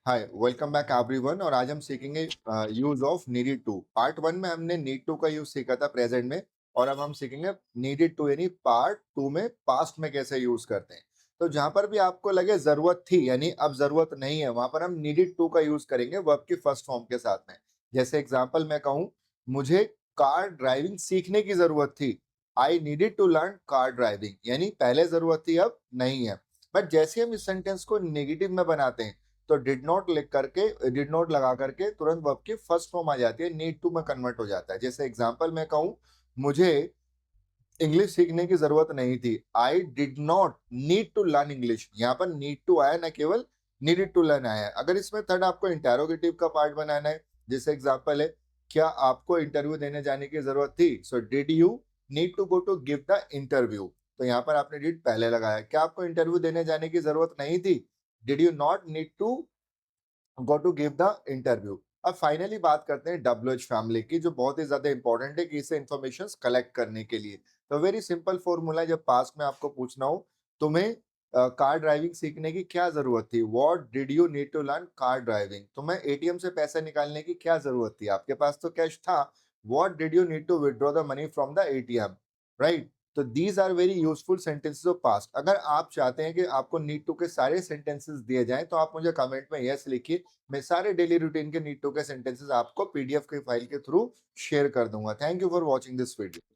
Hi welcome back everyone. और आज हम सीखेंगे use of needed to. Part one में हमने नीड टू का यूज सीखा था प्रेजेंट में, और अब हम सीखेंगे नीडेड टू यानी पार्ट टू में पास्ट में कैसे यूज करते हैं। तो जहां पर भी आपको लगे जरूरत थी यानी अब जरूरत नहीं है, वहां पर हम नीडेड टू का यूज करेंगे वर्ब की फर्स्ट फॉर्म के साथ में। जैसे एग्जाम्पल मैं कहूँ, मुझे कार ड्राइविंग सीखने की जरूरत थी। I needed to learn car driving, यानी पहले जरूरत थी अब नहीं है। बट जैसे हम इस सेंटेंस को नेगेटिव में बनाते हैं तो डिड नॉट लिख करके, डिड नॉट लगा करके तुरंत वर्ब की फर्स्ट फॉर्म आ जाती है, नीड टू में कन्वर्ट हो जाता है। जैसे एग्जांपल मैं कहूँ, मुझे इंग्लिश सीखने की जरूरत नहीं थी। I did not need to learn English, यहाँ पर नीड टू आया ना केवल नीडेड टू लर्न आया है। अगर इसमें थर्ड आपको इंटेरोगेटिव का पार्ट बनाना है, जैसे एग्जांपल है, क्या आपको इंटरव्यू देने जाने की जरूरत थी? So did you need to go to give the interview? तो यहाँ पर आपने डिड पहले लगाया। क्या आपको इंटरव्यू देने जाने की जरूरत नहीं थी? Did you not need to go to give the interview? अब फाइनली बात करते हैं WH फैमिली की, जो बहुत ही ज्यादा इंपॉर्टेंट है कि इससे इंफॉर्मेशन कलेक्ट करने के लिए। तो वेरी सिंपल फॉर्मूला है, जब पास्ट में आपको पूछना हो तुम्हें कार ड्राइविंग सीखने की क्या जरूरत थी, what did you need to learn car driving? तुम्हें एटीएम से पैसे निकालने की क्या जरूरत थी, आपके पास तो कैश था। What did you need to withdraw the money from the ATM? Right. तो these are very useful sentences of past. अगर आप चाहते हैं कि आपको नीड टू के सारे सेंटेंसेस दिए जाएं तो आप मुझे कमेंट में यस लिखिए। मैं सारे डेली रूटीन के नीड टू के सेंटेंसेस आपको पीडीएफ के फाइल के थ्रू शेयर कर दूंगा। Thank you for watching this video.